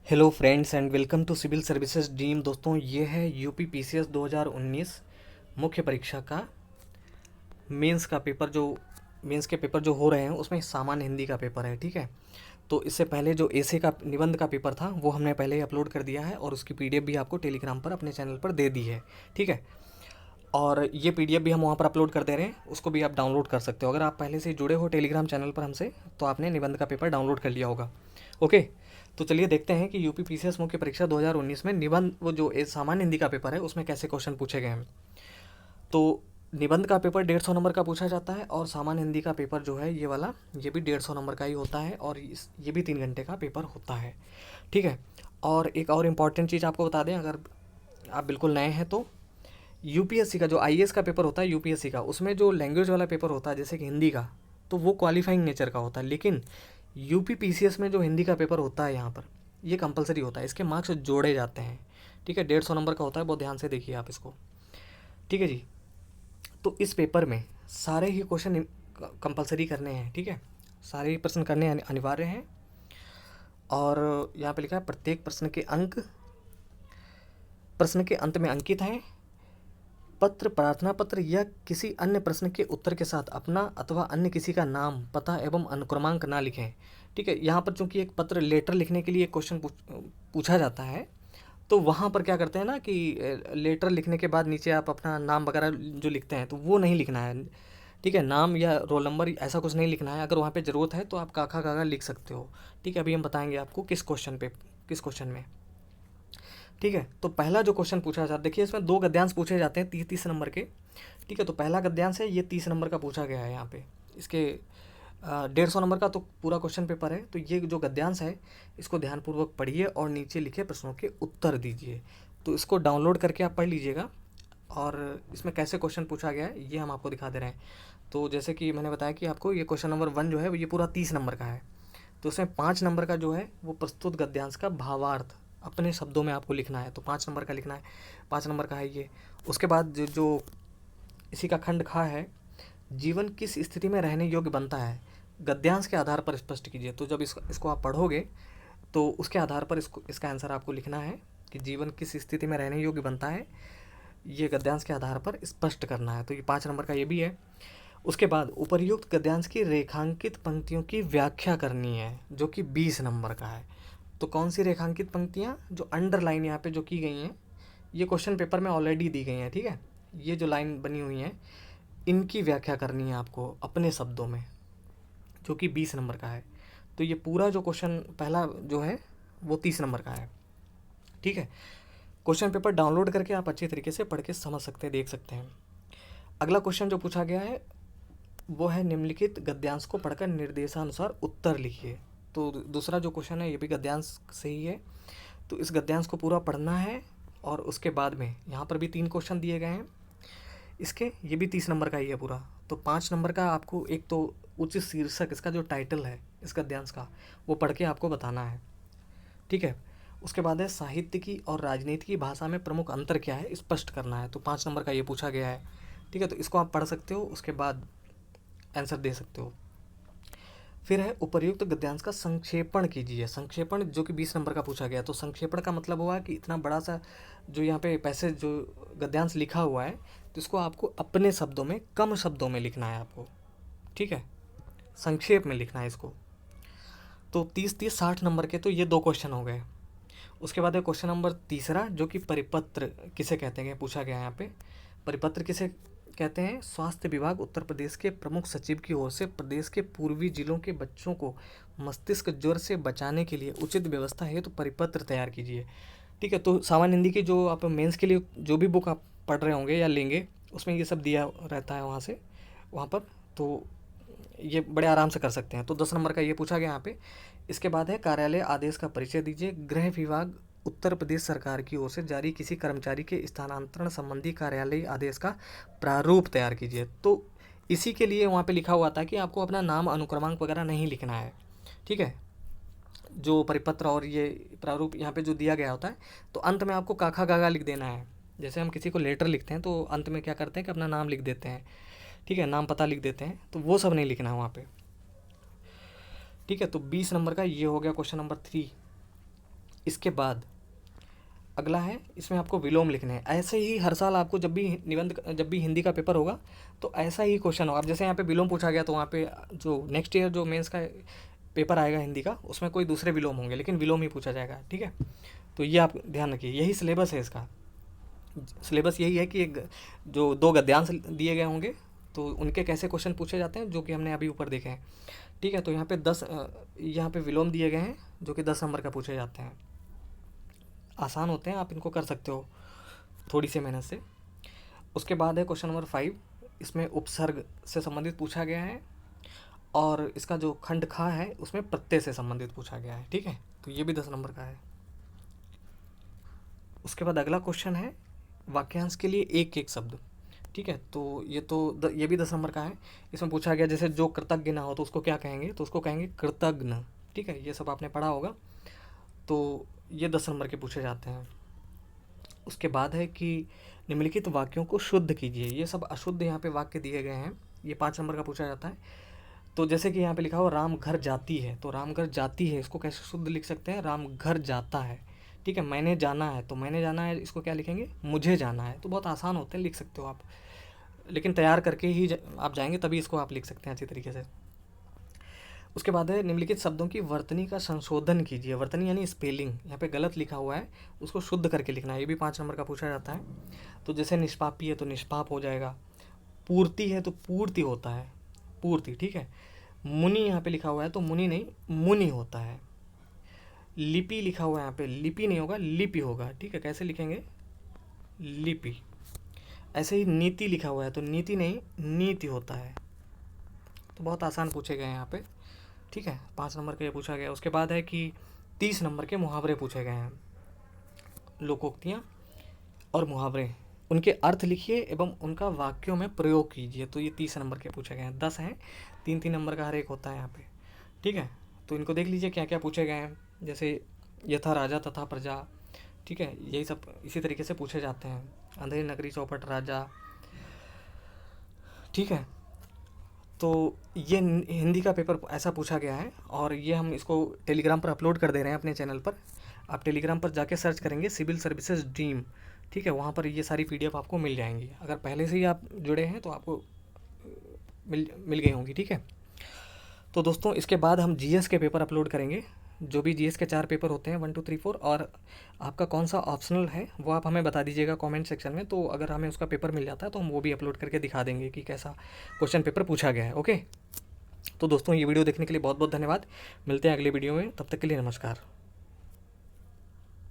Hello friends and welcome to civil services dream. दोस्तों, ये है यूपी पीसीएस 2019 मुख्य परीक्षा का मेंस का पेपर। जो मेंस के पेपर जो हो रहे हैं उसमें सामान्य हिंदी का पेपर है। ठीक है, तो इससे पहले जो एसे का निबंध का पेपर था वो हमने पहले ही अपलोड कर दिया है और उसकी पीडीएफ भी आपको टेलीग्राम पर अपने चैनल पर दे दी है। ठीक है, और ये पीडीएफ भी हम वहाँ पर अपलोड कर दे रहे हैं, उसको भी आप डाउनलोड कर सकते हो। अगर आप पहले से जुड़े हो टेलीग्राम चैनल पर हमसे तो आपने निबंध का पेपर डाउनलोड कर लिया होगा। ओके, तो चलिए देखते हैं कि यूपी पीसीएस मुख्य परीक्षा 2019 में निबंध वो जो सामान्य हिंदी का पेपर है उसमें कैसे क्वेश्चन पूछे गए हैं। तो निबंध का पेपर 150 नंबर का पूछा जाता है और सामान्य हिंदी का पेपर जो है ये वाला ये भी 150 नंबर का ही होता है और ये भी 3 घंटे का पेपर होता है। ठीक है, और एक और इम्पॉर्टेंट चीज़ आपको बता दें, अगर आप बिल्कुल नए हैं तो यूपीएससी का जो आईएएस का पेपर होता है यूपीएससी का, उसमें जो लैंग्वेज वाला पेपर होता है जैसे कि हिंदी का, तो वो क्वालिफाइंग नेचर का होता है। लेकिन यूपी पीसीएस में जो हिंदी का पेपर होता है यहाँ पर ये कंपलसरी होता है, इसके मार्क्स जोड़े जाते हैं। ठीक है, 150 नंबर का होता है, बहुत ध्यान से देखिए आप इसको। ठीक है जी, तो इस पेपर में सारे ही क्वेश्चन कंपलसरी करने हैं। ठीक है, सारे ही प्रश्न करने अनिवार्य हैं और यहाँ पे लिखा है प्रत्येक प्रश्न के अंत में अंकित हैं पत्र, प्रार्थना पत्र या किसी अन्य प्रश्न के उत्तर के साथ अपना अथवा अन्य किसी का नाम, पता एवं अनुक्रमांक ना लिखें। ठीक है, यहाँ पर चूंकि एक पत्र लेटर लिखने के लिए एक क्वेश्चन पूछा जाता है, तो वहाँ पर क्या करते हैं ना कि लेटर लिखने के बाद नीचे आप अपना नाम वगैरह जो लिखते हैं तो वो नहीं लिखना है। ठीक है, नाम या रोल नंबर ऐसा कुछ नहीं लिखना है। अगर वहाँ पे ज़रूरत है तो आप काका काका लिख सकते हो। ठीक है, अभी हम बताएंगे आपको किस क्वेश्चन में। ठीक है, तो पहला जो क्वेश्चन पूछा जाता है, देखिए इसमें 2 गद्यांश पूछे जाते हैं 30-30 नंबर के। ठीक है, तो पहला गद्यांश है, ये 30 नंबर का पूछा गया है यहाँ पे। इसके 150 नंबर का तो पूरा क्वेश्चन पेपर है। तो ये जो गद्यांश है इसको ध्यानपूर्वक पढ़िए और नीचे लिखे प्रश्नों के उत्तर दीजिए। तो इसको डाउनलोड करके आप पढ़ लीजिएगा और इसमें कैसे क्वेश्चन पूछा गया है ये हम आपको दिखा दे रहे हैं। तो जैसे कि मैंने बताया कि आपको ये क्वेश्चन नंबर 1 जो है ये पूरा 30 नंबर का है। तो उसमें 5 नंबर का जो है वो प्रस्तुत गद्यांश का भावार्थ अपने शब्दों में आपको लिखना है। तो 5 नंबर का लिखना है, 5 नंबर का है ये। उसके बाद जो इसी का खंड खा है, जीवन किस स्थिति में रहने योग्य बनता है, गद्यांश के आधार पर स्पष्ट कीजिए। तो जब इसको आप पढ़ोगे तो उसके आधार पर इसका आंसर आपको लिखना है कि जीवन किस स्थिति में रहने योग्य बनता है, ये गद्यांश के आधार पर स्पष्ट करना है। तो ये 5 नंबर का ये भी है। उसके बाद उपर्युक्त गद्यांश की रेखांकित पंक्तियों की व्याख्या करनी है जो कि 20 नंबर का है। तो कौन सी रेखांकित पंक्तियाँ, जो अंडरलाइन यहाँ पे जो की गई हैं, ये क्वेश्चन पेपर में ऑलरेडी दी गई हैं। ठीक है, ये जो लाइन बनी हुई हैं इनकी व्याख्या करनी है आपको अपने शब्दों में, जो कि 20 नंबर का है। तो ये पूरा जो क्वेश्चन पहला जो है वो 30 नंबर का है। ठीक है, क्वेश्चन पेपर डाउनलोड करके आप अच्छे तरीके से पढ़ के समझ सकते हैं, देख सकते हैं। अगला क्वेश्चन जो पूछा गया है वो है निम्नलिखित गद्यांश को पढ़कर निर्देशानुसार उत्तर लिखिए। तो दूसरा जो क्वेश्चन है ये भी गद्यांश से ही है। तो इस गद्यांश को पूरा पढ़ना है और उसके बाद में यहाँ पर भी 3 क्वेश्चन दिए गए हैं इसके, ये भी 30 नंबर का ही है पूरा। तो 5 नंबर का आपको एक तो उचित शीर्षक, इसका जो टाइटल है इस गद्यांश का वो पढ़ के आपको बताना है। ठीक है, उसके बाद है साहित्य की और राजनीति की भाषा में प्रमुख अंतर क्या है स्पष्ट करना है। तो 5 नंबर का ये पूछा गया है। ठीक है, तो इसको आप पढ़ सकते हो, उसके बाद आंसर दे सकते हो। फिर है उपर्युक्त गद्यांश का संक्षेपण कीजिए। संक्षेपण जो कि 20 नंबर का पूछा गया। तो संक्षेपण का मतलब हुआ कि इतना बड़ा सा जो यहाँ पे पैसे जो गद्यांश लिखा हुआ है तो इसको आपको अपने शब्दों में, कम शब्दों में लिखना है आपको। ठीक है, संक्षेप में लिखना है इसको। तो 30-30 60 नंबर के तो ये 2 क्वेश्चन हो गए। उसके बाद है क्वेश्चन नंबर तीसरा जो कि परिपत्र किसे कहते हैं पूछा गया है यहाँ पे। परिपत्र किसे कहते हैं? स्वास्थ्य विभाग उत्तर प्रदेश के प्रमुख सचिव की ओर से प्रदेश के पूर्वी जिलों के बच्चों को मस्तिष्क ज्वर से बचाने के लिए उचित व्यवस्था है तो परिपत्र तैयार कीजिए। ठीक है, तो सामान्य हिंदी की जो आप मेंस के लिए जो भी बुक आप पढ़ रहे होंगे या लेंगे उसमें ये सब दिया रहता है वहाँ पर, तो ये बड़े आराम से कर सकते हैं। तो 10 नंबर का ये पूछा गया यहाँ पे। इसके बाद है कार्यालय आदेश का परिचय दीजिए। गृह विभाग उत्तर प्रदेश सरकार की ओर से जारी किसी कर्मचारी के स्थानांतरण संबंधी कार्यालयी आदेश का प्रारूप तैयार कीजिए। तो इसी के लिए वहाँ पे लिखा हुआ था कि आपको अपना नाम, अनुक्रमांक वगैरह नहीं लिखना है। ठीक है, जो परिपत्र और ये प्रारूप यहाँ पे जो दिया गया होता है तो अंत में आपको काखा गागा लिख देना है। जैसे हम किसी को लेटर लिखते हैं तो अंत में क्या करते हैं कि अपना नाम लिख देते हैं। ठीक है, नाम पता लिख देते हैं, तो वो सब नहीं लिखना है वहाँ पे। ठीक है, तो 20 नंबर का ये हो गया क्वेश्चन नंबर 3। इसके बाद अगला है, इसमें आपको विलोम लिखने हैं। ऐसे ही हर साल आपको जब भी हिंदी का पेपर होगा तो ऐसा ही क्वेश्चन होगा। अब जैसे यहाँ पे विलोम पूछा गया तो वहाँ पे जो नेक्स्ट ईयर जो मेंस का पेपर आएगा हिंदी का, उसमें कोई दूसरे विलोम होंगे, लेकिन विलोम ही पूछा जाएगा, ठीक है। तो ये आप ध्यान रखिए, यही सिलेबस है इसका। सिलेबस यही है कि एक जो 2 गद्यांश दिए गए होंगे तो उनके कैसे क्वेश्चन पूछे जाते हैं, जो कि हमने अभी ऊपर देखे हैं, ठीक है। तो यहाँ पे 10 यहाँ पे विलोम दिए गए हैं जो कि 10 नंबर का पूछे जाते हैं। आसान होते हैं, आप इनको कर सकते हो थोड़ी सी मेहनत से। उसके बाद है क्वेश्चन नंबर 5, इसमें उपसर्ग से संबंधित पूछा गया है, और इसका जो खंड खा है उसमें प्रत्यय से संबंधित पूछा गया है, ठीक है। तो ये भी 10 नंबर का है। उसके बाद अगला क्वेश्चन है वाक्यांश के लिए एक एक शब्द, ठीक है। तो ये भी 10 नंबर का है। इसमें पूछा गया जैसे जो कृतज्ञ ना हो तो उसको क्या कहेंगे, तो उसको कहेंगे कृतज्ञ, ठीक है। ये सब आपने पढ़ा होगा, तो ये 10 नंबर के पूछे जाते हैं। उसके बाद है कि निम्नलिखित वाक्यों को शुद्ध कीजिए। ये सब अशुद्ध यहाँ पे वाक्य दिए गए हैं, ये 5 नंबर का पूछा जाता है। तो जैसे कि यहाँ पे लिखा हो राम घर जाती है, तो राम घर जाती है इसको कैसे शुद्ध लिख सकते हैं, राम घर जाता है, ठीक है। मैंने जाना है, तो मैंने जाना है इसको क्या लिखेंगे, मुझे जाना है। तो बहुत आसान होते हैं, लिख सकते हो आप, लेकिन तैयार करके ही आप जाएंगे तभी इसको आप लिख सकते हैं अच्छी तरीके से। उसके बाद है निम्नलिखित शब्दों की वर्तनी का संशोधन कीजिए। वर्तनी यानी स्पेलिंग, यहाँ पे गलत लिखा हुआ है उसको शुद्ध करके लिखना है, ये भी 5 नंबर का पूछा जाता है। तो जैसे निष्पापी है तो निष्पाप हो जाएगा, पूर्ति है तो पूर्ति होता है, पूर्ति, ठीक है। मुनि यहाँ पे लिखा हुआ है तो मुनि नहीं मुनि होता है। लिपि लिखा हुआ है यहाँ पे, लिपि नहीं होगा लिपि होगा, ठीक है। कैसे लिखेंगे, लिपि। ऐसे ही नीति लिखा हुआ है तो नीति नहीं नीति होता है। तो बहुत आसान पूछे गए हैं यहाँ पे, ठीक है। 5 नंबर का ये पूछा गया। उसके बाद है कि 30 नंबर के मुहावरे पूछे गए हैं। लोकोक्तियाँ और मुहावरे, उनके अर्थ लिखिए एवं उनका वाक्यों में प्रयोग कीजिए। तो ये 30 नंबर के पूछे गए हैं, 10 हैं, 3-3 नंबर का हर एक होता है यहाँ पे, ठीक है। तो इनको देख लीजिए क्या क्या पूछे गए हैं, जैसे यथा राजा तथा प्रजा, ठीक है। यही सब इसी तरीके से पूछे जाते हैं। अंधेरी नगरी चौपट राजा, ठीक है। तो ये हिंदी का पेपर ऐसा पूछा गया है, और ये हम इसको टेलीग्राम पर अपलोड कर दे रहे हैं अपने चैनल पर। आप टेलीग्राम पर जाके सर्च करेंगे सिविल सर्विसेज ड्रीम, ठीक है। वहाँ पर ये सारी PDF आपको मिल जाएंगी। अगर पहले से ही आप जुड़े हैं तो आपको मिल गई होंगी, ठीक है। तो दोस्तों इसके बाद हम GS के पेपर अपलोड करेंगे, जो भी GS के 4 पेपर होते हैं 1 2 3 4, और आपका कौन सा ऑप्शनल है वो आप हमें बता दीजिएगा कमेंट सेक्शन में। तो अगर हमें उसका पेपर मिल जाता है तो हम वो भी अपलोड करके दिखा देंगे कि कैसा क्वेश्चन पेपर पूछा गया है, ओके। तो दोस्तों ये वीडियो देखने के लिए बहुत बहुत धन्यवाद। मिलते हैं अगले वीडियो में, तब तक के लिए नमस्कार।